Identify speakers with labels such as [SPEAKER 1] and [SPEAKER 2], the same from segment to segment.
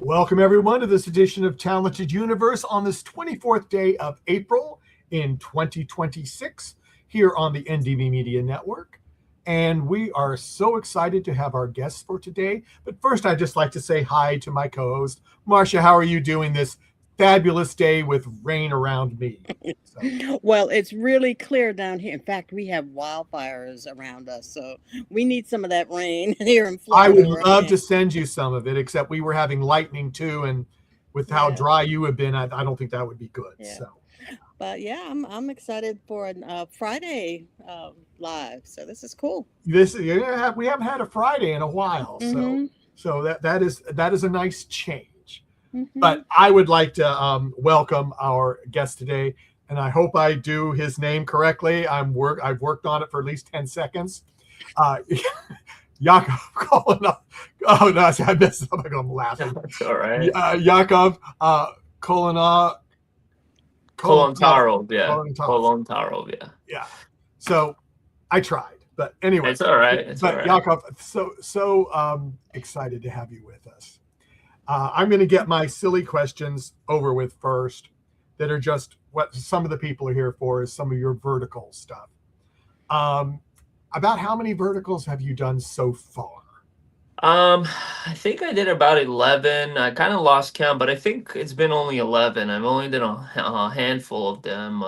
[SPEAKER 1] Welcome, everyone, to this edition of Talented Universe on this 24th day of April in 2026 here on the NDV Media Network. And we are so excited to have our guests for today. But first, I'd just like to say hi to my co-host, Marcia. How are you doing this fabulous day with rain around me?
[SPEAKER 2] So. Well, it's really clear down here. In fact, we have wildfires around us, so we need some of that rain here in Florida.
[SPEAKER 1] I would love to send you some of it, except we were having lightning too, and with how dry you have been, I don't think that would be good. Yeah. So.
[SPEAKER 2] But yeah, I'm excited for a Friday live. So this is cool.
[SPEAKER 1] We haven't had a Friday in a while, so that is a nice change. But I would like to welcome our guest today, and I hope I do his name correctly. I've worked on it for at least 10 seconds. Yakov Kolontarov. Oh no, I messed up. I'm laughing.
[SPEAKER 3] That's all right.
[SPEAKER 1] Yakov Kolontarov.
[SPEAKER 3] Kolontarov, yeah.
[SPEAKER 1] Yeah. So I tried, but anyway.
[SPEAKER 3] It's all right.
[SPEAKER 1] Yakov, so excited to have you with us. I'm going to get my silly questions over with first that are just what some of the people are here for, is some of your vertical stuff. About how many verticals have you done so far?
[SPEAKER 3] I think I did about 11. I kind of lost count, but I think it's been only 11. I've only done a handful of them.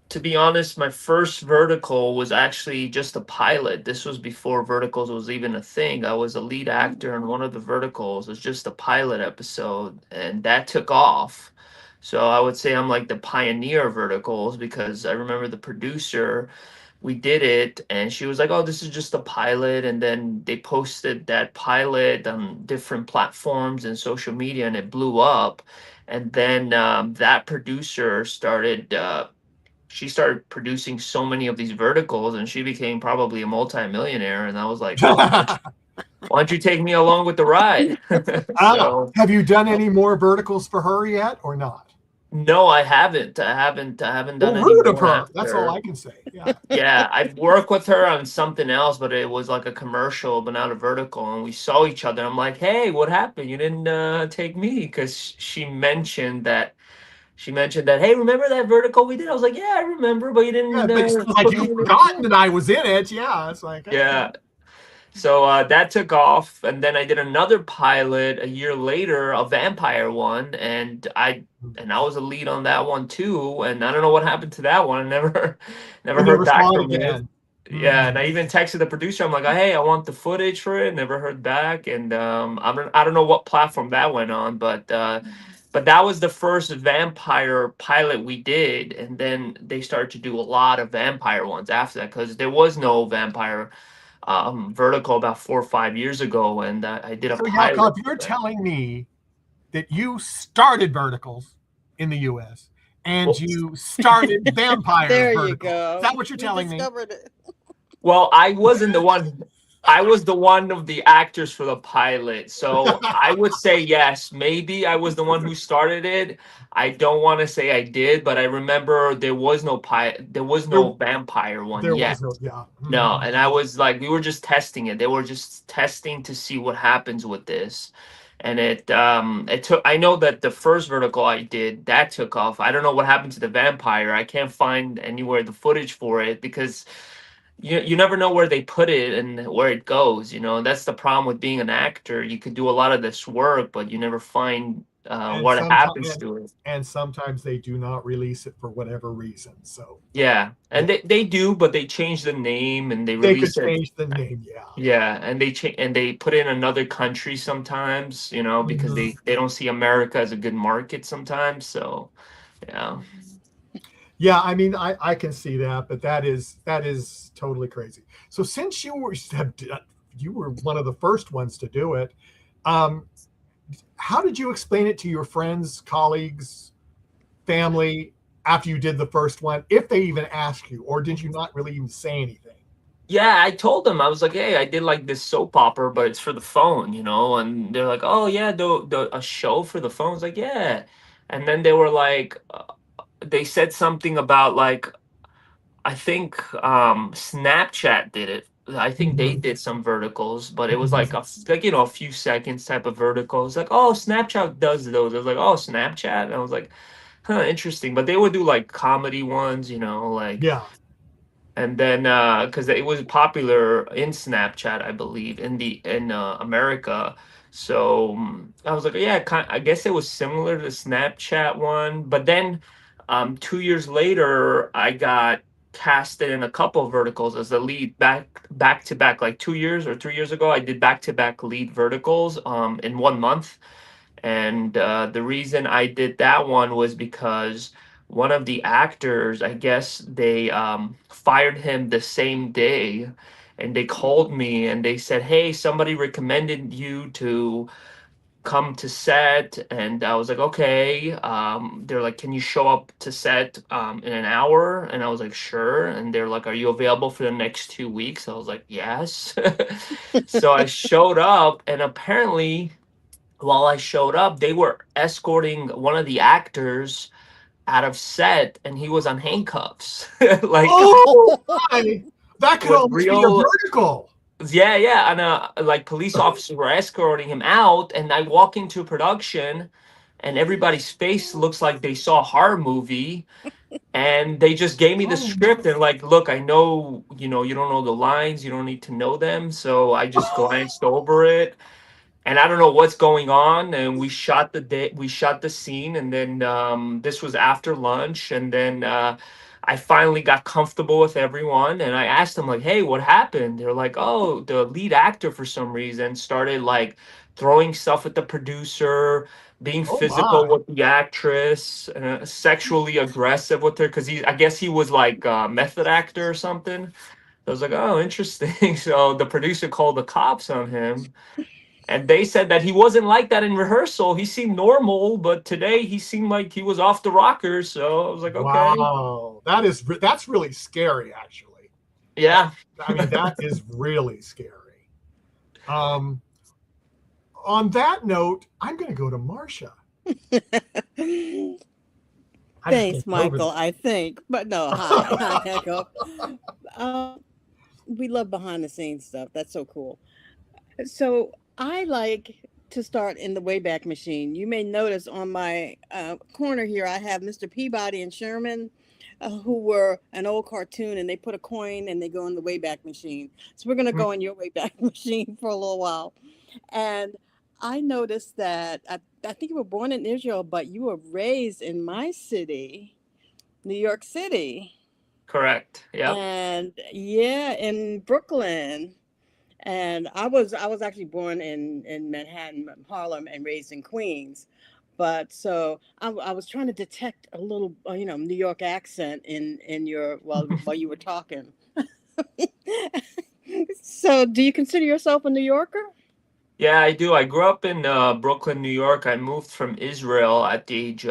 [SPEAKER 3] To be honest, my first vertical was actually just a pilot. This was before verticals was even a thing. I was a lead actor in one of the verticals. It was just a pilot episode, and that took off. So I would say I'm like the pioneer of verticals, because I remember the producer, we did it, and she was like, oh, this is just a pilot. And then they posted that pilot on different platforms and social media, and it blew up. And then that producer started producing so many of these verticals, and she became probably a multimillionaire. And I was like, oh, why don't you take me along with the ride?
[SPEAKER 1] Have you done any more verticals for her yet, or not?
[SPEAKER 3] No, I haven't. I haven't done any
[SPEAKER 1] rude of her. That's all I can say. Yeah.
[SPEAKER 3] Yeah, I've worked with her on something else, but it was like a commercial, but not a vertical. And we saw each other. I'm like, hey, what happened? You didn't take me? Because she mentioned that. Hey, remember that vertical we did? I was like, yeah, I remember, but you didn't.
[SPEAKER 1] Like you've forgotten that I was in it. Yeah, it's like
[SPEAKER 3] yeah. So that took off, and then I did another pilot a year later, a vampire one, and I was a lead on that one too. And I don't know what happened to that one. I never heard back from it. Yeah, and I even texted the producer. I'm like, hey, I want the footage for it. Never heard back, and I don't know what platform that went on, but that was the first vampire pilot we did, and then they started to do a lot of vampire ones after that, because there was no vampire vertical about 4 or 5 years ago, and I did a pilot.
[SPEAKER 1] Yakov, you're telling me that you started verticals in the U.S. and you started vampire
[SPEAKER 2] there
[SPEAKER 1] verticals.
[SPEAKER 2] You go.
[SPEAKER 1] Is that what you're telling me?
[SPEAKER 3] Well, I wasn't the one. I was the one of the actors for the pilot, so I would say yes. Maybe I was the one who started it. I don't want to say I did, but I remember there was no vampire one yet. No, and I was like, we were just testing it. They were just testing to see what happens with this, and it took. I know that the first vertical I did, that took off. I don't know what happened to the vampire. I can't find anywhere the footage for it, because you never know where they put it and where it goes. That's the problem with being an actor. You could do a lot of this work, but you never find what happens to it.
[SPEAKER 1] And sometimes they do not release it for whatever reason. So
[SPEAKER 3] yeah, and they do, but they change the name, and they release it.
[SPEAKER 1] Change the name, yeah.
[SPEAKER 3] Yeah, and they put it in another country sometimes, because they don't see America as a good market sometimes. So yeah.
[SPEAKER 1] Yeah, I mean, I can see that, but that is totally crazy. So since you were one of the first ones to do it, how did you explain it to your friends, colleagues, family after you did the first one, if they even asked you, or did you not really even say anything?
[SPEAKER 3] Yeah, I told them. I was like, hey, I did like this soap opera, but it's for the phone, and they're like, oh yeah, a show for the phone. I was like, yeah, and then they were like, they said something about, like, I think Snapchat did it I think they did some verticals, but it was like like a few seconds type of verticals. Like, oh, Snapchat does those. I was like, oh, Snapchat. And I was like, huh, interesting. But they would do like comedy ones, like.
[SPEAKER 1] Yeah.
[SPEAKER 3] And then because it was popular in Snapchat, I believe, in America. So I was like, yeah, I guess it was similar to the Snapchat one. But then 2 years later, I got casted in a couple of verticals as the lead back to back. Like 2 years or 3 years ago, I did back to back lead verticals in 1 month. And the reason I did that one was because one of the actors, I guess they fired him the same day. And they called me and they said, hey, somebody recommended you to come to set. And I was like, okay. They're like, can you show up to set in an hour? And I was like, sure. And they're like, are you available for the next 2 weeks? I was like, yes. So I showed up, and apparently while I showed up, they were escorting one of the actors out of set, and he was on handcuffs. Like,
[SPEAKER 1] Oh my! That could
[SPEAKER 3] with
[SPEAKER 1] almost be a
[SPEAKER 3] real,
[SPEAKER 1] vertical.
[SPEAKER 3] yeah, yeah. And like police officers were escorting him out, and I walk into production, and everybody's face looks like they saw a horror movie. And they just gave me the
[SPEAKER 1] Oh
[SPEAKER 3] script and like, look, I know, you don't know the lines, you don't need to know them. So I just glanced over it, and I don't know what's going on. And we shot the scene, and then this was after lunch, and then I finally got comfortable with everyone, and I asked them like, "Hey, what happened?" They're like, "Oh, the lead actor for some reason started like throwing stuff at the producer." Being
[SPEAKER 1] oh
[SPEAKER 3] physical
[SPEAKER 1] my!
[SPEAKER 3] with the actress, sexually aggressive with her, because I guess he was like a method actor or something. I was like, oh, interesting. So the producer called the cops on him, and they said that he wasn't like that in rehearsal. He seemed normal, but today he seemed like he was off the rocker. So I was like, okay.
[SPEAKER 1] Wow, that's really scary, actually. That,
[SPEAKER 3] Yeah.
[SPEAKER 1] I mean, that is really scary. Um, on that note, I'm going to go to Marcia. I just
[SPEAKER 2] Thanks,
[SPEAKER 1] can't get over
[SPEAKER 2] Michael. I think, but no. Hi, hi,
[SPEAKER 1] that.
[SPEAKER 2] Echo. We love behind the scenes stuff. That's so cool. So I like to start in the Wayback Machine. You may notice on my corner here, I have Mr. Peabody and Sherman, who were an old cartoon, and they put a coin and they go in the Wayback Machine. So we're going to go in your Wayback Machine for a little while. And I noticed that I think you were born in Israel, but you were raised in my city, New York City.
[SPEAKER 3] Correct. Yep.
[SPEAKER 2] And yeah, in Brooklyn. And I was actually born in Manhattan, Harlem, and raised in Queens. But so I was trying to detect a little, New York accent in your while you were talking. So, do you consider yourself a New Yorker?
[SPEAKER 3] Yeah, I do. I grew up in Brooklyn, New York. I moved from Israel to the age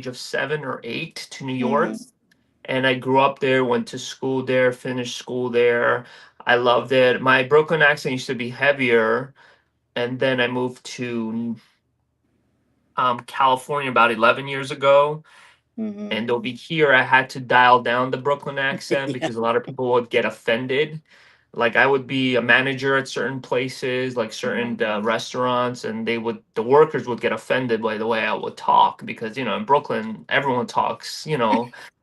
[SPEAKER 3] of 7 or 8 to New York.
[SPEAKER 2] Hmm.
[SPEAKER 3] And I grew up there, went to school there, finished school there. I loved it. My Brooklyn accent used to be heavier. And then I moved to California about 11 years ago.
[SPEAKER 2] Hmm.
[SPEAKER 3] And over here, I had to dial down the Brooklyn accent
[SPEAKER 2] Yeah.
[SPEAKER 3] because a lot of people would get offended. Like I would be a manager at certain places, like
[SPEAKER 2] Hmm.
[SPEAKER 3] certain restaurants, and the workers would get offended by the way I would talk because, in Brooklyn, everyone talks,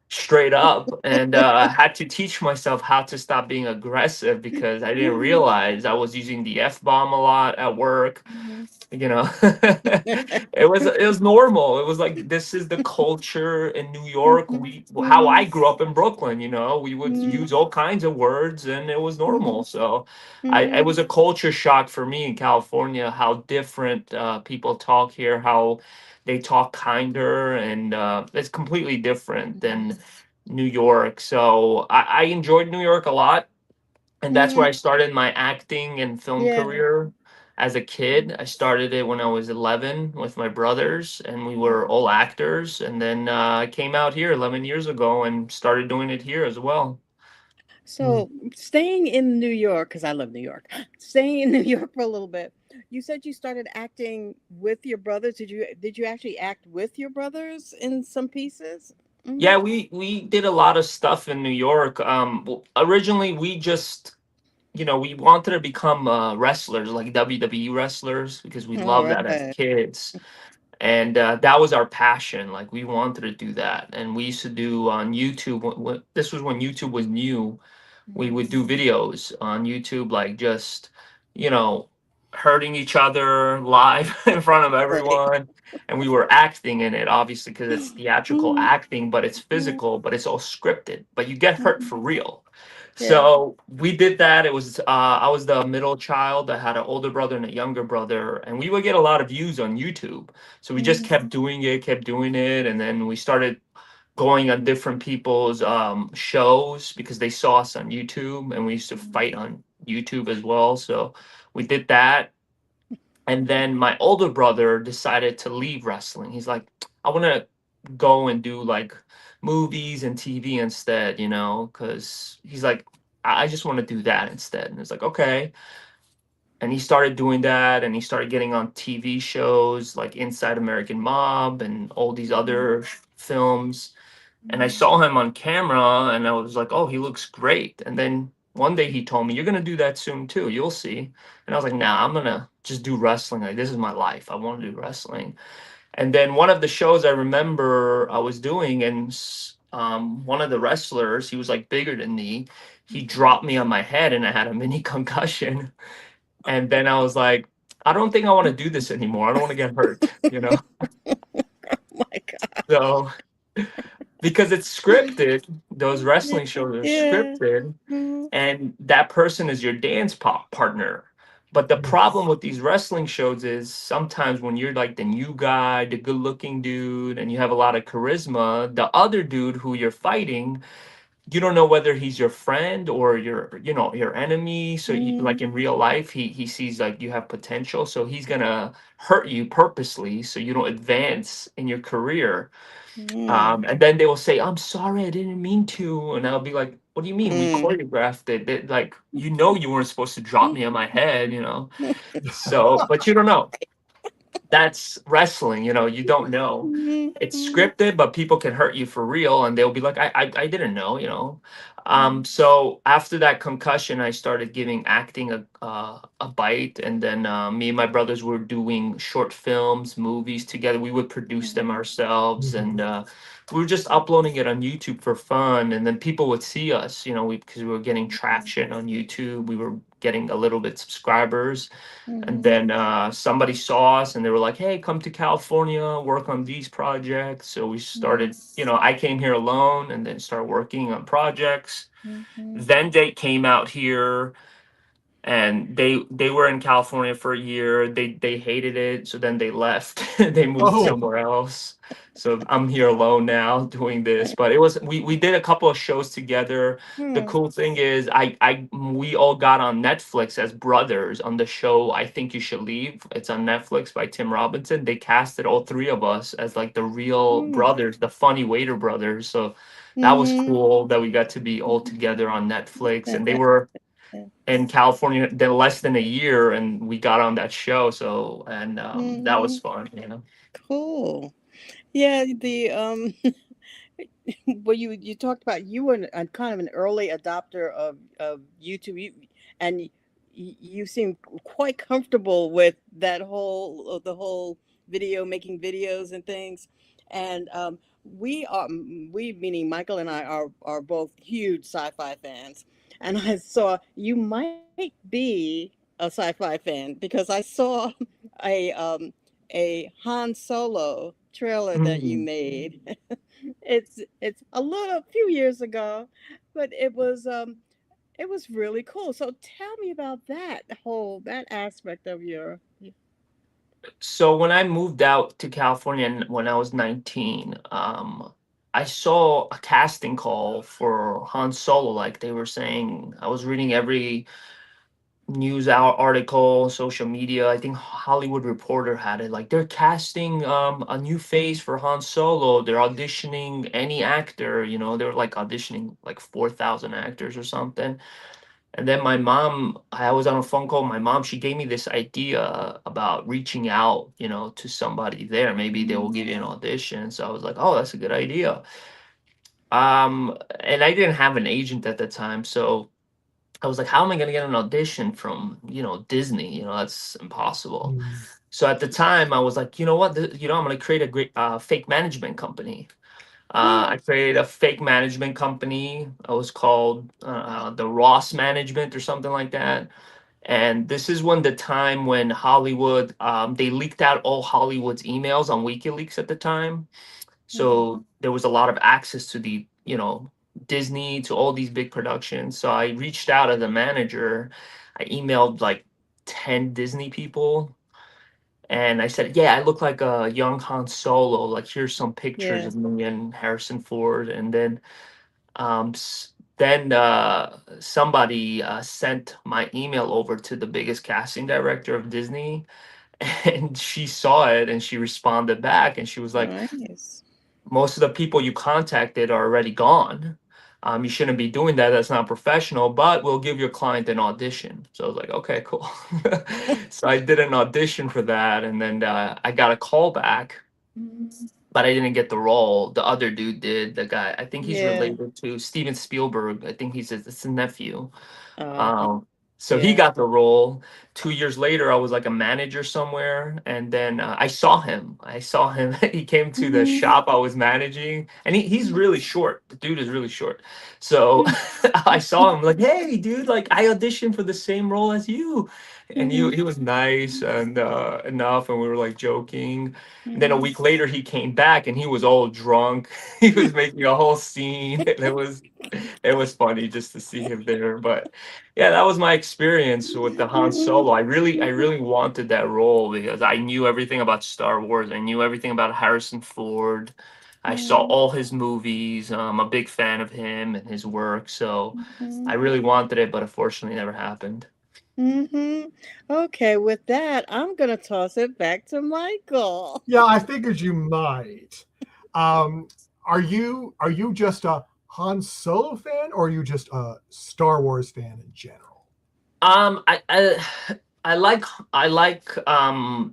[SPEAKER 3] straight up. And I had to teach myself how to stop being aggressive because I didn't realize I was using the F bomb a lot at work.
[SPEAKER 2] Hmm.
[SPEAKER 3] you know it was normal. It was like, this is the culture in New York. How I grew up in Brooklyn, we would use all kinds of words, and it was normal. So it was a culture shock for me in California, how different people talk here, how they talk kinder, and it's completely different than New York. So I enjoyed New York a lot, and that's where I
[SPEAKER 2] Hmm.
[SPEAKER 3] started my acting and film
[SPEAKER 2] Yeah.
[SPEAKER 3] career as a kid. I started it when I was 11 with my brothers, and we were
[SPEAKER 2] Mhm.
[SPEAKER 3] all actors. And then I came out here 11 years ago and started doing it here as well.
[SPEAKER 2] So, staying in New York, because I love New York, staying in New York for a little bit. You said you started acting with your brothers. Did you actually act with your brothers in some pieces?
[SPEAKER 3] Yeah, we did a lot of stuff in New York. Originally we just, we wanted to become wrestlers, like WWE wrestlers, because we
[SPEAKER 2] All
[SPEAKER 3] loved that as
[SPEAKER 2] right.
[SPEAKER 3] kids. And that was our passion. Like we wanted to do that, and we used to do on YouTube. This was when YouTube was new. We would do videos on YouTube, like just, you know, hurting each other live in front of
[SPEAKER 2] Right.
[SPEAKER 3] everyone. And we were acting in it, obviously, because it's theatrical
[SPEAKER 2] Mhm.
[SPEAKER 3] acting, but it's
[SPEAKER 2] Yeah.
[SPEAKER 3] physical, but it's all scripted. But you get hurt for
[SPEAKER 2] Mhm.
[SPEAKER 3] real.
[SPEAKER 2] Yeah.
[SPEAKER 3] So we did that. It was I was the middle child. I had an older brother and a younger brother, and we would get a lot of views on YouTube. So we just
[SPEAKER 2] Mhm.
[SPEAKER 3] kept doing it, and then we started going on different people's shows because they saw us on YouTube, and we used to fight on YouTube as well. So we did that. And then my older brother decided to leave wrestling. He's like, I want to go and do like movies and TV instead, because he's like, I just want to do that instead. And it's like, okay. And he started doing that, and he started getting on TV shows like Inside American Mob and all these other films. And I saw him on camera, and I was like, oh, he looks great. And then one day he told me, you're going to do that soon too. You'll see. And I was like, nah, I'm going to just do wrestling. Like, this is my life. I want to do wrestling. And then one of the shows I remember I was doing, and one of the wrestlers, he was like bigger than me. He dropped me on my head, and I had a mini concussion. And then I was like, I don't think I want to do this anymore. I don't want to get hurt.
[SPEAKER 2] My God.
[SPEAKER 3] So because it's scripted, those
[SPEAKER 2] Yeah.
[SPEAKER 3] wrestling shows are
[SPEAKER 2] Yeah.
[SPEAKER 3] scripted,
[SPEAKER 2] Mhm.
[SPEAKER 3] and that person is your dance pop partner. But the problem with these wrestling shows is sometimes when you're like the new guy, the good looking dude, and you have a lot of charisma, the other dude who you're fighting, you don't know whether he's your friend or your enemy. So like
[SPEAKER 2] Mhm.
[SPEAKER 3] in real life, he sees like you have potential, so he's gonna hurt you purposely so you don't advance in your career.
[SPEAKER 2] Mhm.
[SPEAKER 3] And then they will say, I'm sorry, I didn't mean to. And I'll be like, what do you mean? We
[SPEAKER 2] Mhm.
[SPEAKER 3] choreographed it. Like, you weren't supposed to drop me on my head. So, but you don't know. That's wrestling, you don't know. It's
[SPEAKER 2] Mhm.
[SPEAKER 3] scripted, but people can hurt you for real, and they'll be like, I didn't know.
[SPEAKER 2] Mhm.
[SPEAKER 3] So after that concussion, I started giving acting a bite, and then me and my brothers were doing short films, movies together. We would produce them
[SPEAKER 2] Mhm.
[SPEAKER 3] ourselves, and we were just uploading it on YouTube for fun, and then people would see us, because we were getting traction on YouTube. We were getting a little bit subscribers, and
[SPEAKER 2] Mhm.
[SPEAKER 3] then somebody saw us and they were like, hey, come to California, work on these projects. So we
[SPEAKER 2] Mhm.
[SPEAKER 3] started, I came here alone and then started working on projects.
[SPEAKER 2] Mhm.
[SPEAKER 3] Then they came out here, and they were in California for a year. They hated it, so then they left. They moved
[SPEAKER 1] Oh,
[SPEAKER 3] somewhere else. So I'm here alone now doing this. But it was we did a couple of shows together. The
[SPEAKER 2] Mhm.
[SPEAKER 3] cool thing is we all got on Netflix as brothers on the show I Think You Should Leave. It's on Netflix by Tim Robinson. They casted all three of us as like the real
[SPEAKER 2] Mhm.
[SPEAKER 3] brothers, the funny waiter brothers. So that was
[SPEAKER 2] Mhm.
[SPEAKER 3] cool that we got to be all together on Netflix, and they were in California then less than a year, and we got on that show. So and that was
[SPEAKER 2] Mhm.
[SPEAKER 3] fun.
[SPEAKER 2] Cool. Yeah, the well, you talked about you were kind of an early adopter of YouTube, and you seem quite comfortable with that whole the whole video making videos and things, and we meaning Michael and I are both huge sci-fi fans, and I saw you might be a sci-fi fan because I saw a um a Han Solo trailer that you
[SPEAKER 3] Mhm.
[SPEAKER 2] made. It's a little few years ago, but it was really cool. So tell me about that aspect of your.
[SPEAKER 3] So when I moved out to California when I was 19, I saw a casting call for Han Solo. Like they were saying, I was reading every news article, social media. I think Hollywood Reporter had it. Like they're casting a new face for Han Solo. They're auditioning any actor. They're like auditioning like 4,000 actors or something. And then my mom, I was on a phone call. My mom, she gave me this idea about reaching out, to somebody there. Maybe they will give you an audition. So I was like, oh, that's a good idea. And I didn't have an agent at the time, so I was like, how am I going to get an audition from, Disney? That's impossible.
[SPEAKER 1] Mm.
[SPEAKER 3] So at the time, I was like, you know what? I'm going to create a great fake management company. I created a fake management company. It was called the Ross Management or something like that. And this is when the time when Hollywood, they leaked out all Hollywood's emails on WikiLeaks at the time. So there was a lot of access to the, Disney, to all these big productions. So I reached out as a manager. I emailed like 10 Disney people, and I said, yeah, I look like a young Han Solo. Like, here's some pictures
[SPEAKER 2] Yeah.
[SPEAKER 3] of me and Harrison Ford. And then, somebody sent my email over to the biggest casting director of Disney, and she saw it and she responded back and she was like,
[SPEAKER 2] Nice.
[SPEAKER 3] most of the people you contacted are already gone. You shouldn't be doing that. That's not professional, but we'll give your client an audition. So I was like, okay, cool. So I did an audition for that. And then I got a call back, but I didn't get the role. The other dude did. The guy, I think he's
[SPEAKER 2] Yeah.
[SPEAKER 3] related to Steven Spielberg. I think it's a nephew.
[SPEAKER 2] Okay.
[SPEAKER 3] Um, so he
[SPEAKER 2] Yeah.
[SPEAKER 3] got the role. 2 years later, I was like a manager somewhere, and then I saw him. He came to the shop I was managing, and he's really short. The dude is really short. So I saw him like, hey, dude, like I auditioned for the same role as you, and he was nice and enough, and we were like joking. And then a week later, he came back, and he was all drunk. He was making a whole scene, and it was funny just to see him there. But yeah, that was my experience with the Han Solo. I really wanted that role because I knew everything about Star Wars. I knew everything about Harrison Ford. I saw all his movies. I'm a big fan of him and his work. So I really wanted it, but unfortunately never happened.
[SPEAKER 2] Okay, with that, I'm gonna toss it back to Michael.
[SPEAKER 1] Yeah, I figured you might. Um, are you just a Han Solo fan, or are you just a Star Wars fan in general?
[SPEAKER 3] I like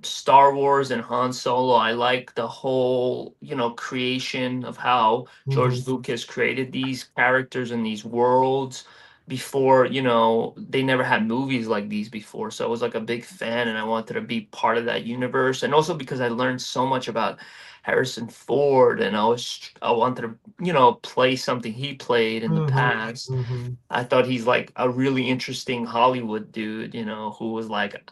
[SPEAKER 3] Star Wars and Han Solo. I like the whole, creation of how
[SPEAKER 1] Hmm.
[SPEAKER 3] George Lucas created these characters and these worlds before, they never had movies like these before. So I was like a big fan and I wanted to be part of that universe. And also because I learned so much about Harrison Ford, and I wanted to, play something he played in the
[SPEAKER 1] Hmm.
[SPEAKER 3] past.
[SPEAKER 1] Hmm.
[SPEAKER 3] I thought he's like a really interesting Hollywood dude, who was like,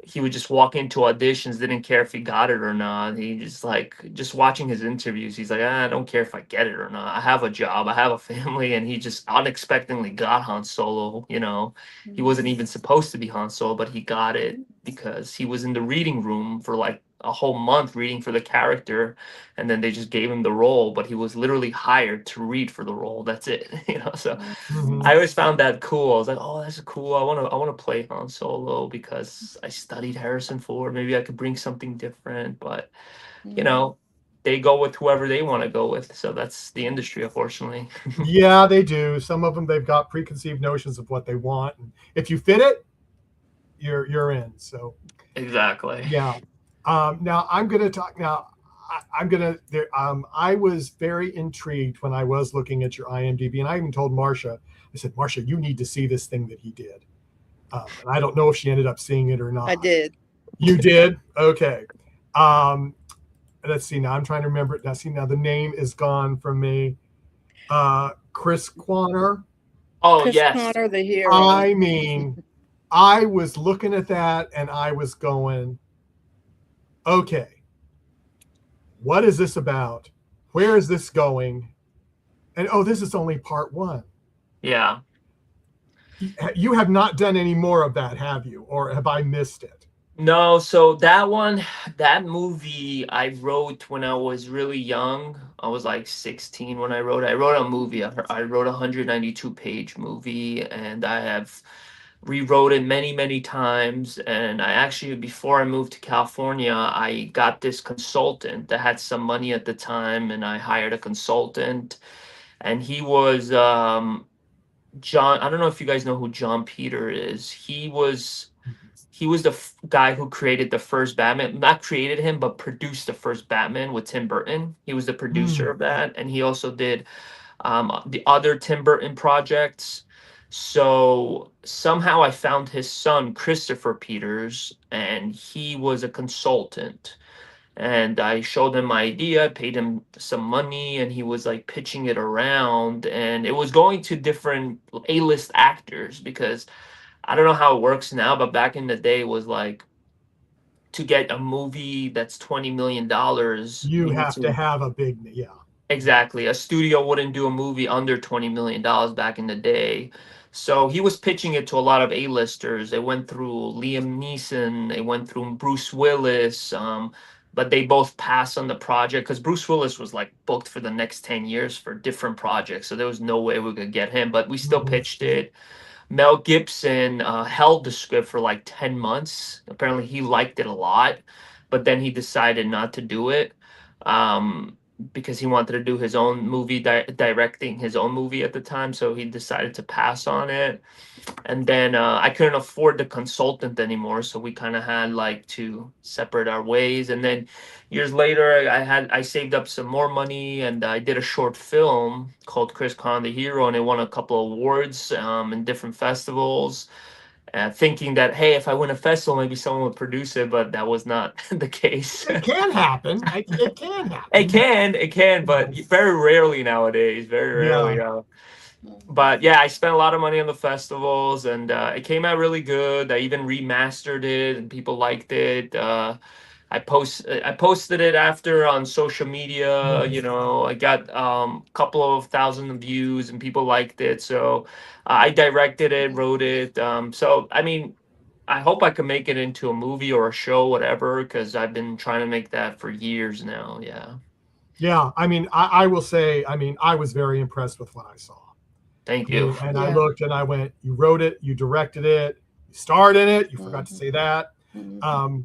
[SPEAKER 3] he would just walk into auditions, didn't care if he got it or not. He just watching his interviews, he's like, I don't care if I get it or not. I have a job, I have a family, and he just unexpectedly got Han Solo. He wasn't even supposed to be Han Solo, but he got it because he was in the reading room for like a whole month reading for the character, and then they just gave him the role, but he was literally hired to read for the role. That's it. So I
[SPEAKER 1] Hmm.
[SPEAKER 3] always found that cool. I was like, oh, that's cool. I want to play Han Solo because I studied Harrison Ford. Maybe I could bring something different, but you know, they go with whoever they want to go with. So that's the industry, unfortunately.
[SPEAKER 1] Yeah, they do. Some of them, they've got preconceived notions of what they want, and if you fit it, you're in. So
[SPEAKER 3] Exactly.
[SPEAKER 1] yeah. Now I'm going to talk now. I'm gonna. There, I was very intrigued when I was looking at your IMDb, and I even told Marcia. I said, Marcia, you need to see this thing that he did. And I don't know if she ended up seeing it or
[SPEAKER 2] I
[SPEAKER 1] not.
[SPEAKER 2] did.
[SPEAKER 1] You did? Okay. Um, let's see. Now I'm trying to remember it. Now, see, now the name is gone from me. Chris Quanner.
[SPEAKER 3] Oh
[SPEAKER 2] Chris
[SPEAKER 3] yes.
[SPEAKER 2] Connor, the hero.
[SPEAKER 1] I mean, I was looking at that and I was going, okay, what is this about? Where is this going? And oh, this is only part one.
[SPEAKER 3] Yeah.
[SPEAKER 1] You have not done any more of that, have you? Or have I missed it?
[SPEAKER 3] No, so that movie I wrote when I was really young. I was like 16 when I wrote it. I wrote a movie. I wrote a 192-page movie, and I have rewrote it many, many times. And I actually, before I moved to California, I got this consultant that had some money at the time, and I hired a consultant, and he was John. I don't know if you guys know who John Peter is. He was the guy who created the first Batman. Not created him, but produced the first Batman with Tim Burton. He was the producer
[SPEAKER 1] Hmm.
[SPEAKER 3] of that, and he also did the other Tim Burton projects. So somehow I found his son, Christopher Peters, and he was a consultant. And I showed him my idea, paid him some money, and he was like pitching it around. And it was going to different A-list actors because I don't know how it works now, but back in the day it was like to get a movie that's $20 million,
[SPEAKER 1] You
[SPEAKER 3] you need
[SPEAKER 1] have to
[SPEAKER 3] to.
[SPEAKER 1] have a big, yeah.
[SPEAKER 3] Exactly. A studio wouldn't do a movie under $20 million back in the day. So he was pitching it to a lot of A-listers. They went through Liam Neeson, they went through Bruce Willis, but they both passed on the project because Bruce Willis was like booked for the next 10 years for different projects. So there was no way we could get him, but we still
[SPEAKER 1] Mhm.
[SPEAKER 3] pitched it. Mel Gibson held the script for like 10 months. Apparently, he liked it a lot, but then he decided not to do it because he wanted to do his own movie, directing his own movie at the time. So he decided to pass on it. And then I couldn't afford the consultant anymore, so we kind of had like to separate our ways. And then years later, I saved up some more money, and I did a short film called Chris Con the Hero, and it won a couple of awards in different festivals. Thinking that hey, if I win a festival, maybe someone would produce it, but that was not the case.
[SPEAKER 1] It can happen. It can happen.
[SPEAKER 3] It can, but very rarely nowadays. Very
[SPEAKER 1] Yeah.
[SPEAKER 3] rarely. But yeah, I spent a lot of money on the festivals, and it came out really good. I even remastered it, and people liked it. I posted it after on social media.
[SPEAKER 1] Mhm.
[SPEAKER 3] I got a couple of thousand views, and people liked it. So I directed it, wrote it. So I mean, I hope I can make it into a movie or a show, whatever, because I've been trying to make that for years now. Yeah.
[SPEAKER 1] Yeah. I mean, I will say, I mean, I was very impressed with what I saw.
[SPEAKER 3] Thank
[SPEAKER 1] I
[SPEAKER 3] you.
[SPEAKER 1] mean, and I
[SPEAKER 2] Yeah.
[SPEAKER 1] looked and I went, you wrote it, you directed it, you starred in it. You forgot to
[SPEAKER 2] Mhm.
[SPEAKER 1] say that.
[SPEAKER 2] Mhm.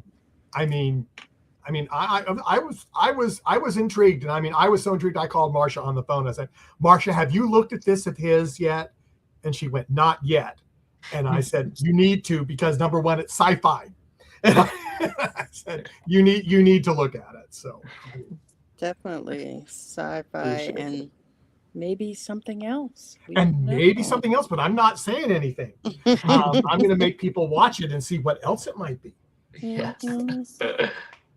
[SPEAKER 1] I mean, I was intrigued, and I mean, I was so intrigued. I called Marcia on the phone. I said, Marcia, have you looked at this of his yet? And she went, not yet. And I said, you need to, because number one, it's sci-fi. And I said, you need to look at it. So,
[SPEAKER 2] Definitely sci-fi
[SPEAKER 3] Appreciate it.
[SPEAKER 2] and maybe something else. We
[SPEAKER 1] and
[SPEAKER 2] don't
[SPEAKER 1] maybe
[SPEAKER 2] know.
[SPEAKER 1] something else, but I'm not saying anything. I'm going to make people watch it and see what else it might be.
[SPEAKER 3] Yes.
[SPEAKER 2] Mhm.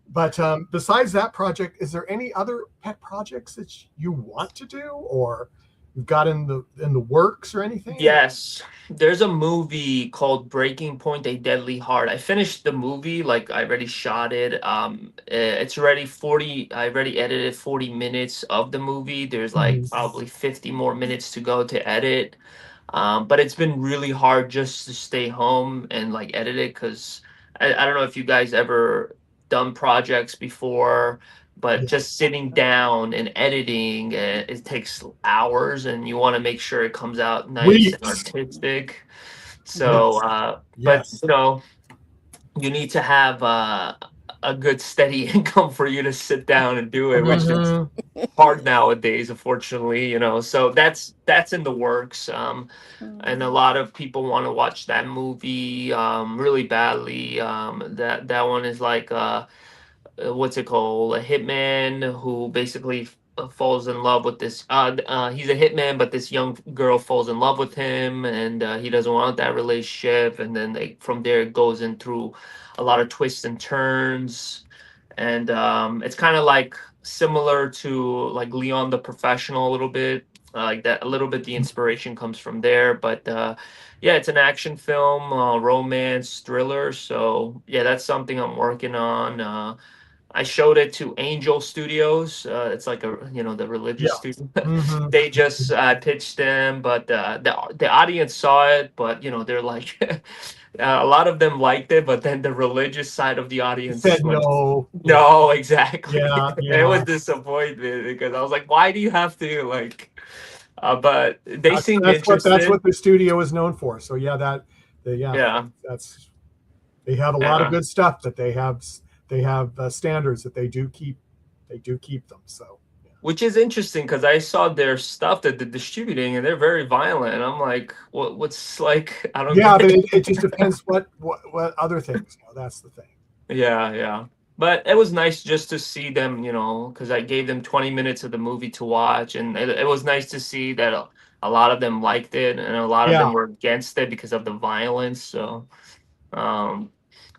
[SPEAKER 1] But besides that project, is there any other pet projects that you want to do, or you've got in the works, or anything?
[SPEAKER 3] Yes, there's a movie called Breaking Point: A Deadly Heart. I finished the movie, like I already shot it. It's already 40. I already edited 40 minutes of the movie. There's like
[SPEAKER 1] Mhm.
[SPEAKER 3] probably 50 more minutes to go to edit. But it's been really hard just to stay home and like edit it because I don't know if you guys ever done projects before, but
[SPEAKER 1] Yeah.
[SPEAKER 3] just sitting down and editing, it takes hours, and you want to make sure it comes out nice and
[SPEAKER 1] Weeks.
[SPEAKER 3] artistic. So,
[SPEAKER 1] Yes.
[SPEAKER 3] but
[SPEAKER 1] Yes.
[SPEAKER 3] you need to have a good steady income for you to sit down and do it, which is
[SPEAKER 1] Mhm.
[SPEAKER 3] hard nowadays, unfortunately. So that's in the works. And a lot of people want to watch that movie really badly. That one is like what's it called? A hitman who basically falls in love with this. He's a hitman, but this young girl falls in love with him, and he doesn't want that relationship. And then from there it goes in through a lot of twists and turns, and it's kind of like similar to like Leon the Professional a little bit. Like that, a little bit. The inspiration comes from there, but yeah, it's an action film, romance thriller. So yeah, that's something I'm working on. I showed it to Angel Studios. It's like the religious
[SPEAKER 1] Yeah.
[SPEAKER 3] studio.
[SPEAKER 1] Mhm.
[SPEAKER 3] They just pitched them, but the audience saw it. But they're like, a lot of them liked it, but then the religious side of the audience
[SPEAKER 1] Said
[SPEAKER 3] went,
[SPEAKER 1] no. Yeah.
[SPEAKER 3] no, exactly.
[SPEAKER 1] Yeah.
[SPEAKER 3] It was
[SPEAKER 1] Yeah.
[SPEAKER 3] disappointment because I was like, why do you have to like? But they seemed
[SPEAKER 1] That's
[SPEAKER 3] interested.
[SPEAKER 1] what the studio is known for. So yeah, yeah,
[SPEAKER 3] Yeah.
[SPEAKER 1] that's they have a lot of
[SPEAKER 3] Yeah.
[SPEAKER 1] good stuff, that they have standards that they do keep them. So
[SPEAKER 3] Which is interesting because I saw their stuff that they're distributing and they're very violent. And I'm like, what's like, I don't
[SPEAKER 1] yeah,
[SPEAKER 3] get
[SPEAKER 1] but
[SPEAKER 3] it.
[SPEAKER 1] it just depends what other things. That's the thing.
[SPEAKER 3] Yeah, yeah. But it was nice just to see them, because I gave them 20 minutes of the movie to watch, and it was nice to see that a lot of them liked it, and a lot of
[SPEAKER 1] Yeah.
[SPEAKER 3] them were against it because of the violence. Um,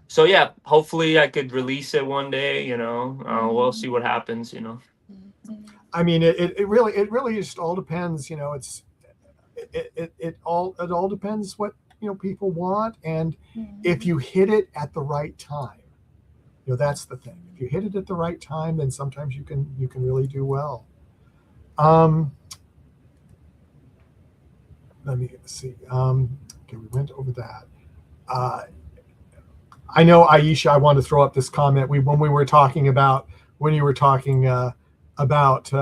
[SPEAKER 3] so yeah, hopefully I could release it one day. We'll see what happens.
[SPEAKER 1] I mean, it really just all depends. It all depends what people want, and if you hit it at the right time, that's the thing. If you hit it at the right time, then sometimes you can really do well. Um, Let me see. Okay, we went over that. Uh, I know, Aisha, I want to throw up this comment. When we were talking about when you were talking about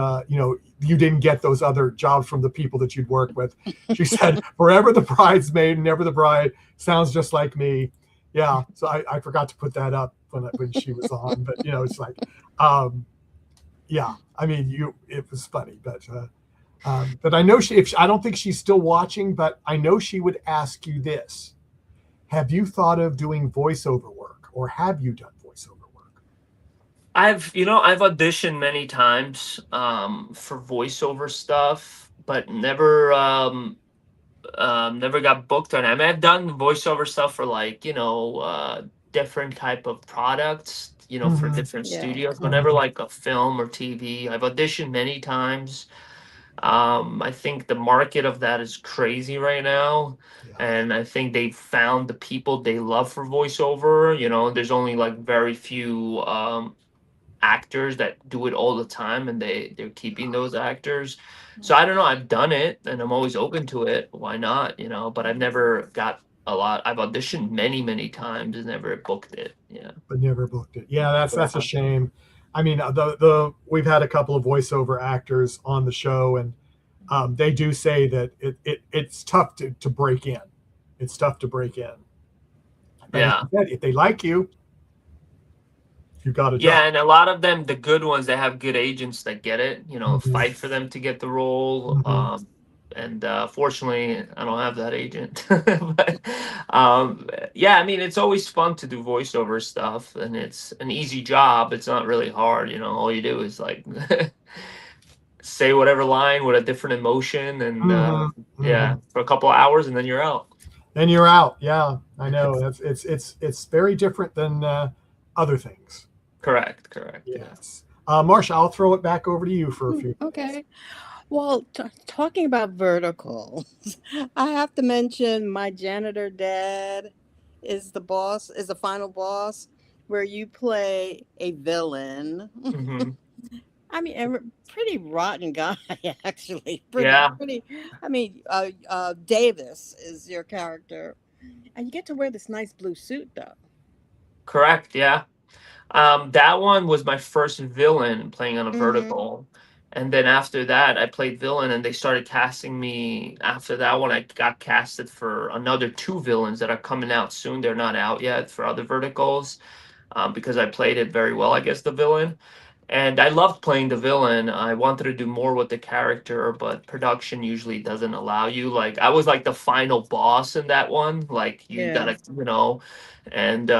[SPEAKER 1] you didn't get those other jobs from the people that you'd worked with. She said, "Forever the bridesmaid, never the bride." Sounds just like me. Yeah. So I forgot to put that up when she was on, but it's like, yeah. I mean, it was funny, but I know I don't think she's still watching, but I know she would ask you this. Have you thought of doing voiceover work, or have you done voiceover work?
[SPEAKER 3] I've auditioned many times for voiceover stuff, but never got booked on it. I mean, I've done voiceover stuff for like different type of products, for
[SPEAKER 1] Mm-hmm.
[SPEAKER 3] different
[SPEAKER 2] Yeah.
[SPEAKER 3] studios, but never
[SPEAKER 1] Mm-hmm.
[SPEAKER 3] like a film or TV. I've auditioned many times. I think the market of that is crazy right now.
[SPEAKER 1] Yeah.
[SPEAKER 3] And I think they found the people they love for voiceover. There's only like very few actors that do it all the time, and they're keeping those actors. So I don't know. I've done it, and I'm always open to it. Why not? But I've never got a lot. I've auditioned many times and never booked it. Yeah.
[SPEAKER 1] But never booked it. Yeah, that's a
[SPEAKER 3] Yeah.
[SPEAKER 1] shame. I mean, the we've had a couple of voiceover actors on the show, and they do say that it's tough to break in. It's tough to break in. But like
[SPEAKER 3] Yeah.
[SPEAKER 1] you said, if they like you, you got a job.
[SPEAKER 3] Yeah, and a lot of them, the good ones, they have good agents that get it,
[SPEAKER 1] Mm-hmm.
[SPEAKER 3] fight for them to get the role.
[SPEAKER 1] Mm-hmm.
[SPEAKER 3] And fortunately, I don't have that agent. But yeah, I mean, it's always fun to do voiceover stuff, and it's an easy job. It's not really hard. All you do is like say whatever line with a different emotion, and
[SPEAKER 1] Mm-hmm. Mm-hmm.
[SPEAKER 3] yeah, for a couple of hours, and then you're out.
[SPEAKER 1] And you're out. Yeah, I know. It's very different than other things.
[SPEAKER 3] Correct, correct. Yeah.
[SPEAKER 1] Yes. Marsha, I'll throw it back over to you for a few minutes.
[SPEAKER 2] Okay. Well, talking about verticals, I have to mention my janitor dad is the final boss, where you play a villain.
[SPEAKER 3] Hmm.
[SPEAKER 2] I mean, a pretty rotten guy, actually.
[SPEAKER 3] Yeah,
[SPEAKER 2] Pretty. I mean, Davis is your character, and you get to wear this nice blue suit, though.
[SPEAKER 3] correct. Yeah. That one was my first villain playing on a
[SPEAKER 2] Mm-hmm.
[SPEAKER 3] vertical. And then after that, I played villain, and they started casting me. After that one, I got casted for another two villains that are coming out soon. They're not out yet for other verticals, because I played it very well, I guess, the villain. And I loved playing the villain. I wanted to do more with the character, but production usually doesn't allow you. Like, I was like the final boss in that one. Like, you
[SPEAKER 2] Yeah.
[SPEAKER 3] gotta, and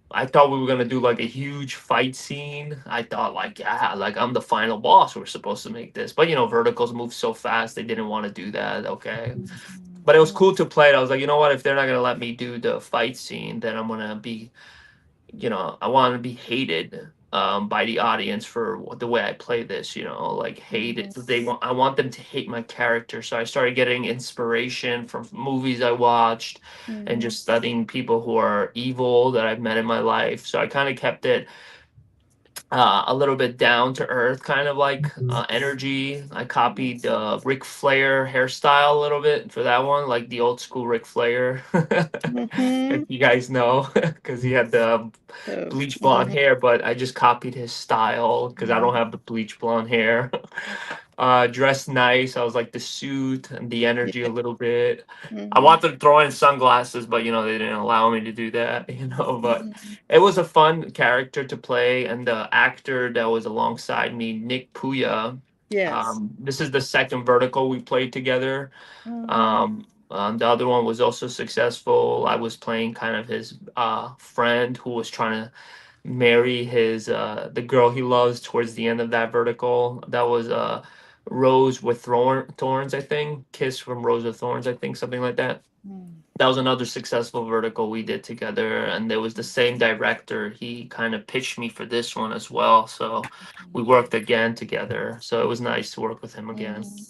[SPEAKER 3] I thought we were gonna do like a huge fight scene. I thought like, yeah, like I'm the final boss. We're supposed to make this, but verticals move so fast. They didn't want to do that. Okay, but it was cool to play it. I was like, you know what? If they're not gonna let me do the fight scene, then I'm gonna be, I want to be hated by the audience for the way I play this. Like hate it. I want them to hate my character. So I started getting inspiration from movies I watched, and
[SPEAKER 2] Mm-hmm.
[SPEAKER 3] just studying people who are evil that I've met in my life. So I kind of kept it a little bit down to earth, kind of like
[SPEAKER 1] Mhm.
[SPEAKER 3] energy. I copied Ric Flair hairstyle a little bit for that one, like the old school Ric Flair, if
[SPEAKER 2] Mm-hmm.
[SPEAKER 3] you guys know, because he had the
[SPEAKER 2] So,
[SPEAKER 3] bleach blonde
[SPEAKER 2] mhm.
[SPEAKER 3] hair, but I just copied his style because I don't have the bleach blonde hair. Dressed nice. I was like the suit and the energy a
[SPEAKER 2] Yeah.
[SPEAKER 3] little bit. I
[SPEAKER 2] Mm-hmm.
[SPEAKER 3] wanted to throw in sunglasses, but they didn't allow me to do that, but
[SPEAKER 2] Mm-hmm.
[SPEAKER 3] it was a fun character to play, and the actor that was alongside me, Nick Puya.
[SPEAKER 2] Yes.
[SPEAKER 3] This is the second vertical we played together.
[SPEAKER 2] Mm-hmm.
[SPEAKER 3] The other one was also successful. I was playing kind of his friend who was trying to marry his the girl he loves towards the end of that vertical. That was Rose with Thorns, I think. Kiss from Rose with Thorns, I think, something like that.
[SPEAKER 2] Mm.
[SPEAKER 3] That was another successful vertical we did together, and there was the same director. He kind of pitched me for this one as well, so we worked again together. So it was nice to work with him again.
[SPEAKER 2] Mhm.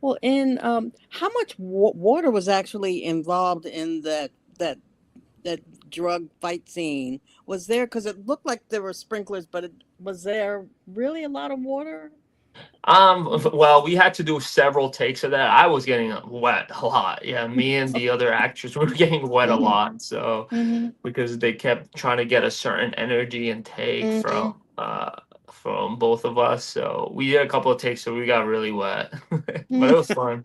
[SPEAKER 2] Well, in how much water was actually involved in that that drug fight scene? Was there, because it looked like there were sprinklers, but was there really a lot of water?
[SPEAKER 3] Well, we had to do several takes of that. I was getting wet a lot. Yeah, me and the other actors were getting wet a
[SPEAKER 2] Mm-hmm.
[SPEAKER 3] lot. So
[SPEAKER 2] Mm-hmm.
[SPEAKER 3] because they kept trying to get a certain energy and take
[SPEAKER 2] Mm-hmm.
[SPEAKER 3] from both of us. So we did a couple of takes, so we got really wet. But it was fun.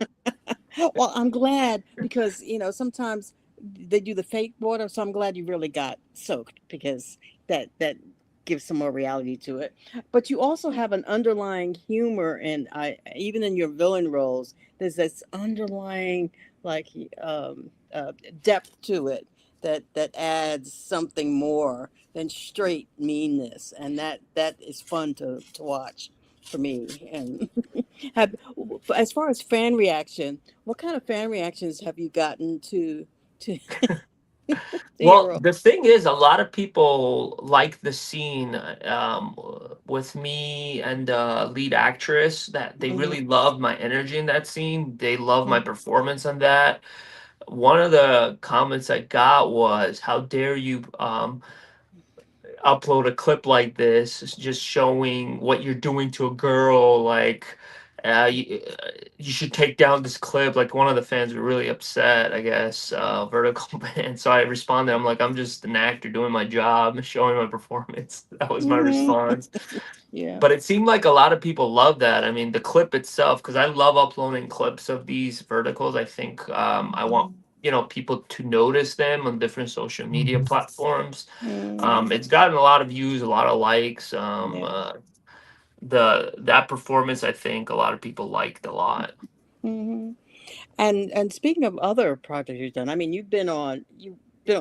[SPEAKER 2] Well, I'm glad, because sometimes they do the fake water, so I'm glad you really got soaked, because that gives some more reality to it. But you also have an underlying humor, and I even in your villain roles, there's this underlying like depth to it that adds something more than straight meanness, and that is fun to watch for me. And have, as far as fan reaction, what kind of fan reactions have you gotten to your
[SPEAKER 3] Well,
[SPEAKER 2] role?
[SPEAKER 3] the thing is, a lot of people like the scene with me and the lead actress, that they
[SPEAKER 2] Mhm,
[SPEAKER 3] really love my energy in that scene. They love my
[SPEAKER 2] mhm,
[SPEAKER 3] performance on that. One of the comments I got was, "How dare you upload a clip like this, just showing what you're doing to a girl? Like, you should take down this clip." Like, one of the fans were really upset, I guess, vertical fan. So I responded, I'm like, I'm just an actor doing my job, showing my performance. That was my
[SPEAKER 2] mhm.
[SPEAKER 3] response.
[SPEAKER 2] Yeah.
[SPEAKER 3] But it seemed like a lot of people love that. I mean, the clip itself, because I love uploading clips of these verticals. I think I want,
[SPEAKER 2] Mhm,
[SPEAKER 3] people to notice them on different social media platforms.
[SPEAKER 2] mhm.
[SPEAKER 3] It's gotten a lot of views, a lot of likes.
[SPEAKER 2] Yeah.
[SPEAKER 3] The that performance, I think a lot of people liked a lot.
[SPEAKER 2] Hmm. And speaking of other projects you've done, I mean, you've been on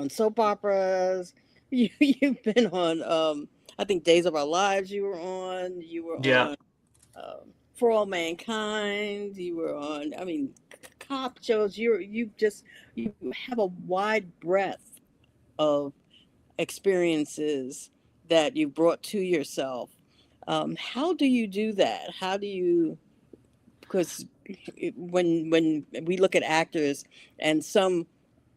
[SPEAKER 2] soap operas. You've been on I think Days of Our Lives. You were on. You were
[SPEAKER 3] Yeah.
[SPEAKER 2] on For All Mankind. You were on. I mean, cop shows. You have a wide breadth of experiences that you brought to yourself. How do you do that? How do you, because when we look at actors and some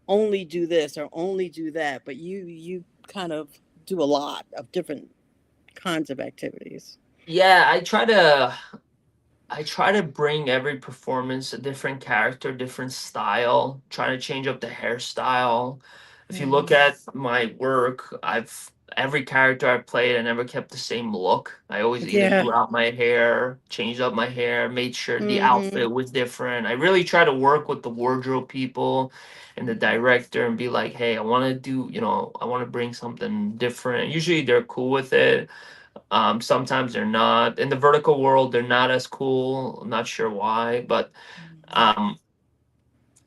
[SPEAKER 2] only do this or only do that, but you kind of do a lot of different kinds of activities.
[SPEAKER 3] Yeah, I try to bring every performance a different character, different style, trying to change up the hairstyle. If you look
[SPEAKER 2] Mhm.
[SPEAKER 3] at my work, I've every character I've played, I never kept the same look. I always either
[SPEAKER 2] Yeah.
[SPEAKER 3] grew out my hair, changed up my hair, made sure the
[SPEAKER 2] Hmm.
[SPEAKER 3] outfit was different. I really try to work with the wardrobe people and the director and be like, hey, I want to do, I want to bring something different. Usually they're cool with it. Sometimes they're not. In the vertical world, they're not as cool. I'm not sure why, but um,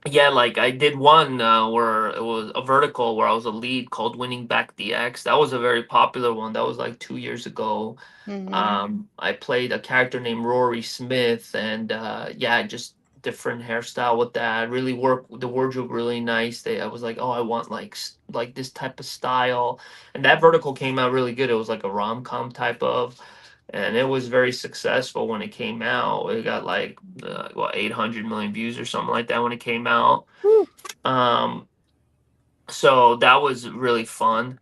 [SPEAKER 3] yeah, like I did one where it was a vertical where I was a lead called Winning Back the X. That was a very popular one. That was like 2 years ago.
[SPEAKER 2] Hmm.
[SPEAKER 3] I played a character named Rory Smith, and yeah, just different hairstyle with that. Really worked the wardrobe really nice. I was like, oh, I want like like this type of style, and that vertical came out really good. It was like a rom com type of, and it was very successful when it came out. It got like 800 million views or something like that when it came out. Um, so that was really fun.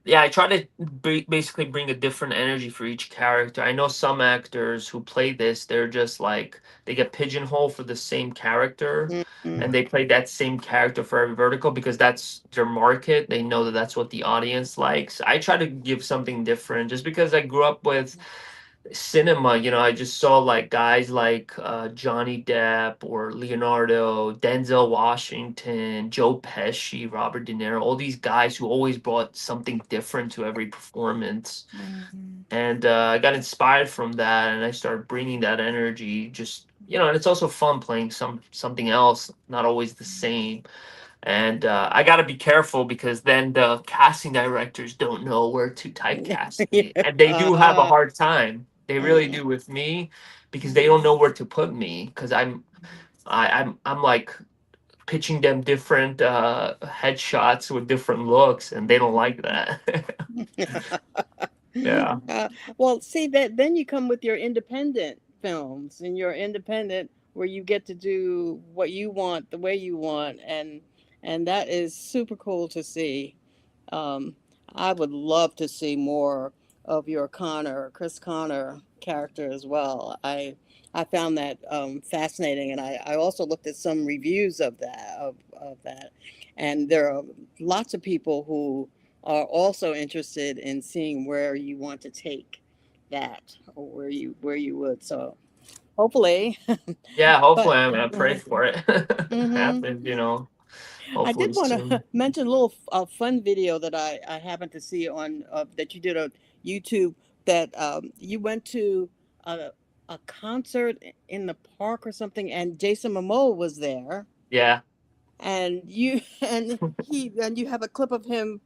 [SPEAKER 3] Yeah, I try to basically bring a different energy for each character. I know some actors who play this, they're just like they get pigeonholed for the same character,
[SPEAKER 2] Hmm.
[SPEAKER 3] and they play that same character for every vertical because that's their market. They know that that's what the audience likes. I try to give something different just because I grew up with cinema. I just saw like guys like Johnny Depp or Leonardo, Denzel Washington, Joe Pesci, Robert De Niro, all these guys who always brought something different to every performance.
[SPEAKER 2] Hmm.
[SPEAKER 3] And I got inspired from that, and I started bringing that energy. Just and it's also fun playing something else, not always the same. And I got to be careful because then the casting directors don't know where to typecast
[SPEAKER 2] Yeah.
[SPEAKER 3] me, and they do have a hard time. They really
[SPEAKER 2] Mm,
[SPEAKER 3] do with me because they don't know where to put me because I'm like pitching them different headshots with different looks, and they don't like that. Yeah.
[SPEAKER 2] Uh, well, see that then you come with your independent films and your independent where you get to do what you want the way you want, and that is super cool to see. Um, I would love to see more of your Chris Connor character as well. I found that fascinating, and I also looked at some reviews of that, and there are lots of people who are also interested in seeing where you want to take that or where you would. So hopefully,
[SPEAKER 3] Yeah,
[SPEAKER 2] but.
[SPEAKER 3] hopefully I pray for it
[SPEAKER 2] Mhm.
[SPEAKER 3] happens,
[SPEAKER 2] I
[SPEAKER 3] hopefully
[SPEAKER 2] did want to
[SPEAKER 3] soon.
[SPEAKER 2] mention a little fun video that I happened to see on that you did on YouTube that you went to a, a concert in the park or something, and Jason Momoa was there,
[SPEAKER 3] Yeah.
[SPEAKER 2] and you and you have a clip of him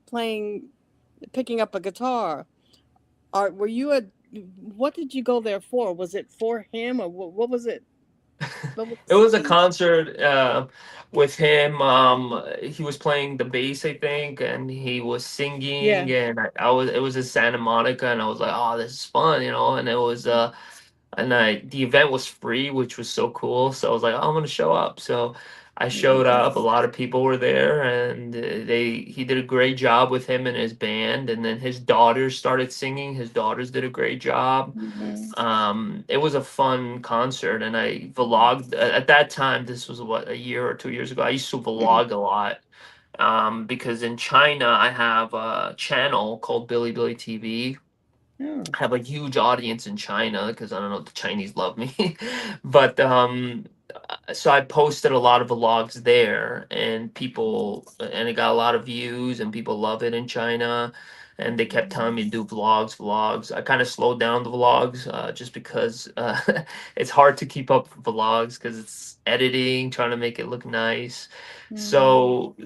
[SPEAKER 2] picking up a guitar. Were you a what did you go there for? Was it for him or what was it? What was the
[SPEAKER 3] It was a
[SPEAKER 2] scene?
[SPEAKER 3] concert with him. He was playing the bass, I think, and he was
[SPEAKER 2] Yeah.
[SPEAKER 3] singing. And I was, it was in Santa Monica, and I was like, "Oh, this is fun," And it was, the event was free, which was so cool. So I was like, "Oh, I'm gonna show up." So I showed up. A lot of people were there, and he did a great job with him and his band. And then his daughters started singing. His daughters did a great job.
[SPEAKER 2] Mhm.
[SPEAKER 3] It was a fun concert, and I vlogged at that time. This was what, a year or 2 years ago. I used to
[SPEAKER 2] Mhm.
[SPEAKER 3] vlog a lot because in China I have a channel called Billy TV.
[SPEAKER 2] Oh.
[SPEAKER 3] I have a huge audience in China because I don't know, the Chinese love me. But so I posted a lot of vlogs there, and it got a lot of views, and people love it in China. And they kept telling me to do vlogs. I kind of slowed down the vlogs just because it's hard to keep up with vlogs because it's editing, trying to make it look nice.
[SPEAKER 2] Mhm.
[SPEAKER 3] So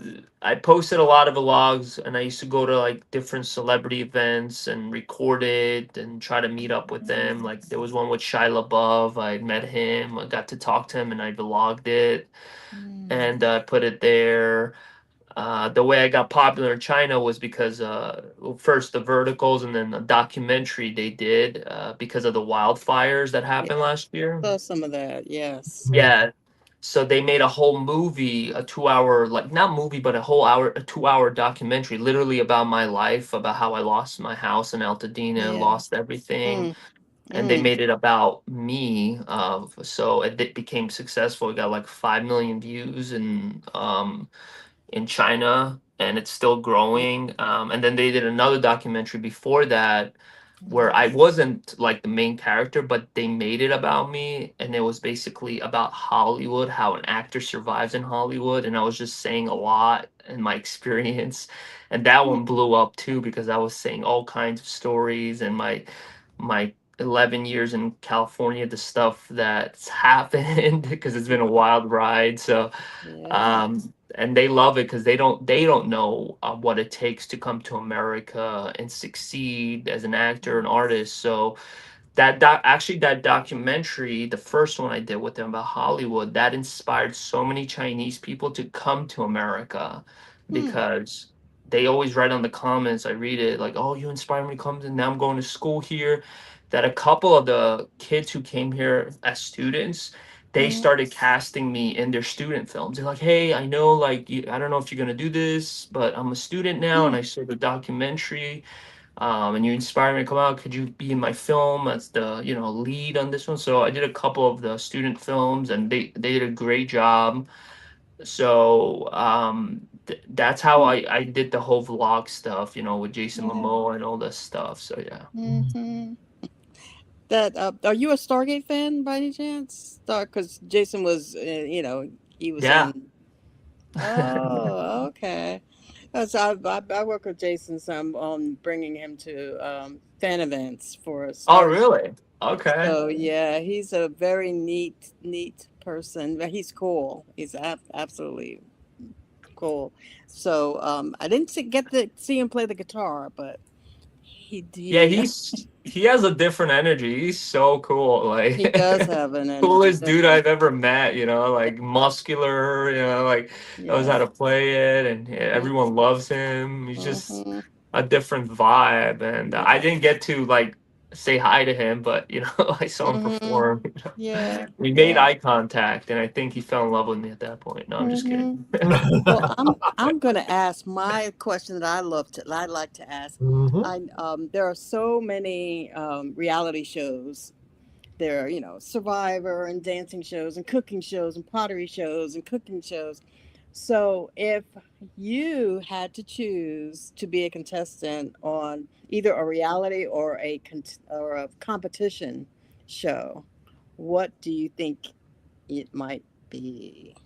[SPEAKER 3] I posted a lot of vlogs, and I used to go to like different celebrity events and record it and try to meet up with them. Like there was one with Shia LaBeouf. I met him. I got to talk to him, and I vlogged it
[SPEAKER 2] Mm.
[SPEAKER 3] and put it there. The way I got popular in China was because well, first the verticals and then the documentary they did because of the wildfires that happened
[SPEAKER 2] Yeah,
[SPEAKER 3] last year.
[SPEAKER 2] saw some of that. Yes.
[SPEAKER 3] Yeah. So they made a whole movie, a 2 hour, like not movie, but a 2 hour documentary, literally about my life, about how I lost my house in Altadena,
[SPEAKER 2] Yeah.
[SPEAKER 3] lost everything.
[SPEAKER 2] Mm.
[SPEAKER 3] And they
[SPEAKER 2] Mm.
[SPEAKER 3] made it about me. So it became successful. It got like 5 million views in China, and it's still growing. And then they did another documentary before that where I wasn't like the main character, but they made it about me, and it was basically about Hollywood, how an actor survives in Hollywood, and I was just saying a lot in my experience, and that one blew up too because I was saying all kinds of stories and my 11 years in California, the stuff that's happened because it's been a wild ride. So
[SPEAKER 2] Yeah.
[SPEAKER 3] and they love it because they don't know what it takes to come to America and succeed as an actor and artist. So that documentary, the first one I did with them about Hollywood, that inspired so many Chinese people to come to America
[SPEAKER 2] Hmm.
[SPEAKER 3] because they always write on the comments. I read it like, "Oh, you inspired me to come, and now I'm going to school here." That a couple of the kids who came here as students, they
[SPEAKER 2] Mhm.
[SPEAKER 3] started casting me in their student films. They're like, "Hey, I know, like, I don't know if you're gonna do this, but I'm a student now, and
[SPEAKER 2] Hmm.
[SPEAKER 3] I saw the documentary, and you inspired me to come out. Could you be in my film as the lead on this one?" So I did a couple of the student films, and they did a great job. So that's how
[SPEAKER 2] Hmm.
[SPEAKER 3] I did the whole vlog stuff, with Jason
[SPEAKER 2] Yeah.
[SPEAKER 3] Momoa and all this stuff. So yeah.
[SPEAKER 2] Hmm. That are you a Stargate fan by any chance? Because Jason was, he was
[SPEAKER 3] Yeah.
[SPEAKER 2] in. Oh, okay. So I work with Jason some on bringing him to fan events for
[SPEAKER 3] Oh,
[SPEAKER 2] Star.
[SPEAKER 3] really? Okay.
[SPEAKER 2] So yeah, he's a very neat person. He's cool. He's absolutely. Cool. So I didn't get to see him play the guitar, but
[SPEAKER 3] Yeah,
[SPEAKER 2] he
[SPEAKER 3] he has a different energy. He's so cool.
[SPEAKER 2] he
[SPEAKER 3] Like
[SPEAKER 2] does have an energy.
[SPEAKER 3] coolest dude I've ever met, like muscular, like knows how
[SPEAKER 2] Yes.
[SPEAKER 3] to play it, and yeah, everyone loves him. He's just
[SPEAKER 2] Mm-hmm.
[SPEAKER 3] a different vibe. And I
[SPEAKER 2] Yeah.
[SPEAKER 3] didn't get to like say hi to him, but I saw him
[SPEAKER 2] Mm-hmm.
[SPEAKER 3] perform.
[SPEAKER 2] Yeah.
[SPEAKER 3] We made
[SPEAKER 2] Yeah.
[SPEAKER 3] eye contact, and I think he fell in love with me at that point. No, I'm just
[SPEAKER 2] Mm-hmm.
[SPEAKER 3] kidding.
[SPEAKER 2] Well, I'm gonna ask my question that I like to ask.
[SPEAKER 1] Mhm.
[SPEAKER 2] There are so many reality shows. There are, Survivor and dancing shows and cooking shows and pottery shows and cooking shows. So if you had to choose to be a contestant on either a reality or or a competition show, what do you think it might be?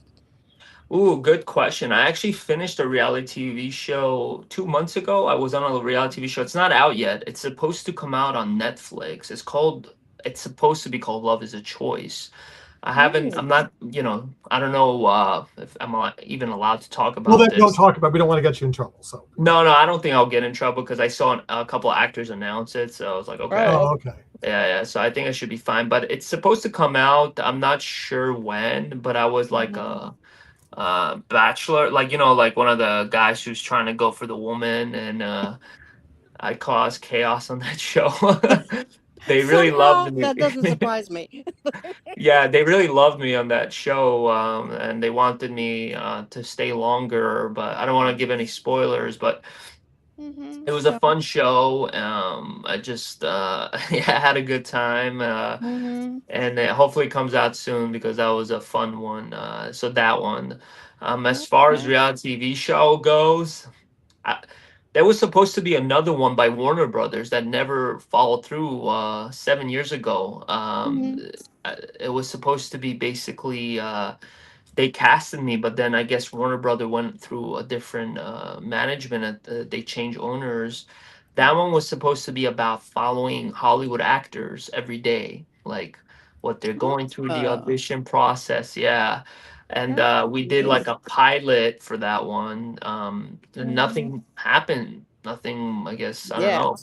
[SPEAKER 3] Ooh, good question. I actually finished a reality TV show 2 months ago. I was on a reality TV show. It's not out yet. It's supposed to come out on Netflix. It's supposed to be called Love is a Choice.
[SPEAKER 2] Oh.
[SPEAKER 3] I'm not, I don't know if even allowed to talk
[SPEAKER 1] Well,
[SPEAKER 3] about
[SPEAKER 1] then don't
[SPEAKER 3] this.
[SPEAKER 1] talk about. We don't want to get you in trouble. So.
[SPEAKER 3] No, no, I don't think I'll get in trouble because I saw a couple actors announce it. So I was like, okay.
[SPEAKER 2] Oh,
[SPEAKER 1] Oh,
[SPEAKER 2] okay.
[SPEAKER 1] okay.
[SPEAKER 3] Yeah, yeah. So I think I should be fine. But it's supposed to come out. I'm not sure when, but I was like
[SPEAKER 2] Mhm.
[SPEAKER 3] bachelor, like like one of the guys who's trying to go for the woman, and I caused chaos on that show. They really loved
[SPEAKER 2] Somehow
[SPEAKER 3] me.
[SPEAKER 2] that doesn't surprise me.
[SPEAKER 3] Yeah, they really loved me on that show, and they wanted me to stay longer, but I don't want to give any spoilers. But
[SPEAKER 2] Hmm.
[SPEAKER 3] it was a fun show. I just yeah, I had a good time.
[SPEAKER 2] Hmm.
[SPEAKER 3] And it hopefully comes out soon because that was a fun one. So that one. As far as
[SPEAKER 2] Okay.
[SPEAKER 3] reality TV show goes, I, there was supposed to be another one by Warner Brothers that never followed through 7 years ago.
[SPEAKER 2] Hmm.
[SPEAKER 3] It was supposed to be basically they casted me, but then I guess Warner Brother went through a different management. They changed owners. That one was supposed to be about following Hollywood actors every day, like what they're going through the
[SPEAKER 2] Uh,
[SPEAKER 3] audition process. Yeah, and
[SPEAKER 2] that's
[SPEAKER 3] we did like
[SPEAKER 2] neat.
[SPEAKER 3] a pilot for that one. And
[SPEAKER 2] Hmm.
[SPEAKER 3] nothing happened. Nothing. I guess I don't
[SPEAKER 2] Yeah,
[SPEAKER 3] know.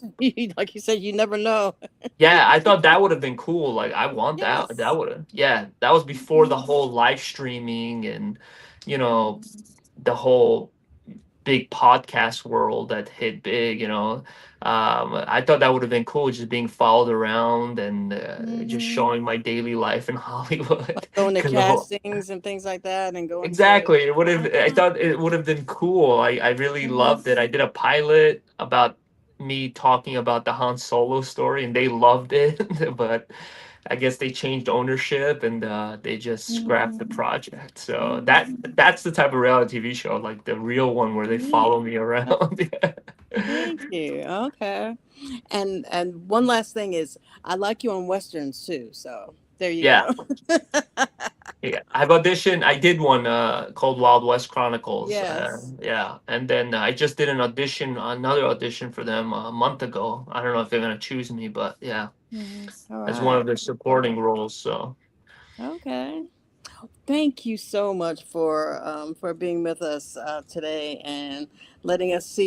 [SPEAKER 2] like you said, you never know.
[SPEAKER 3] Yeah, I thought that would have been cool. Like I want that. That
[SPEAKER 2] Yes.
[SPEAKER 3] would have. Yeah, that was before the
[SPEAKER 2] Hmm.
[SPEAKER 3] whole live streaming and you know
[SPEAKER 2] Hmm.
[SPEAKER 3] the whole big podcast world that hit big. I thought that would have been cool, just being followed around and just
[SPEAKER 2] Hmm.
[SPEAKER 3] showing my daily life in Hollywood.
[SPEAKER 2] Like going to
[SPEAKER 3] Because the whole
[SPEAKER 2] castings and things like that, and going to.
[SPEAKER 3] exactly, it would have. I
[SPEAKER 2] Mhm.
[SPEAKER 3] thought it would have been cool. I really
[SPEAKER 2] Mhm.
[SPEAKER 3] loved it. I did a pilot about me talking about the Han Solo story, and they loved it. But I guess they changed ownership and they just scrapped the
[SPEAKER 2] Mhm.
[SPEAKER 3] project. So
[SPEAKER 2] Mhm.
[SPEAKER 3] that's the type of reality TV show, like the real one where they follow
[SPEAKER 2] Neat.
[SPEAKER 3] me around.
[SPEAKER 2] Thank you. Okay. And one last thing is I like you on westerns too. So there you
[SPEAKER 3] Yeah,
[SPEAKER 2] go.
[SPEAKER 3] yeah. I've auditioned. I did one called Wild West Chronicles.
[SPEAKER 2] Yes.
[SPEAKER 3] Yeah, and then I just did another audition for them a month ago. I don't know if they're gonna choose me, but yeah,
[SPEAKER 2] Mhm. All
[SPEAKER 3] as one
[SPEAKER 2] right.
[SPEAKER 3] of the supporting roles. So
[SPEAKER 2] Okay. Thank you so much for being with us today and letting us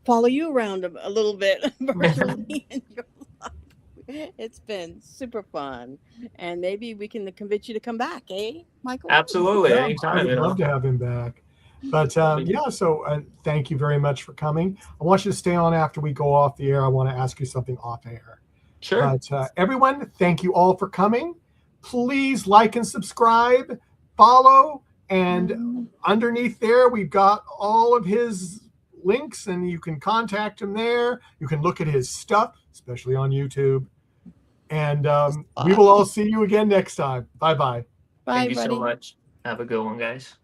[SPEAKER 2] follow you around a little bit virtually in your life. It's been super fun, and maybe we can convince you to come back, eh, Michael?
[SPEAKER 3] absolutely,
[SPEAKER 1] Yeah, I
[SPEAKER 3] anytime.
[SPEAKER 1] would love to have him back. But
[SPEAKER 3] That'd be-
[SPEAKER 1] yeah, so thank you very much for coming. I want you to stay on after we go off the air. I want to ask you something off air.
[SPEAKER 3] Sure.
[SPEAKER 1] But everyone, thank you all for coming. Please like and subscribe, follow, and
[SPEAKER 2] Mhm.
[SPEAKER 1] underneath there, we've got all of his links, and you can contact him there. You can look at his stuff, especially on YouTube. And we will all see you again next time. Bye bye.
[SPEAKER 2] Bye,
[SPEAKER 3] Thank you so
[SPEAKER 2] buddy.
[SPEAKER 3] much. Have a good one, guys.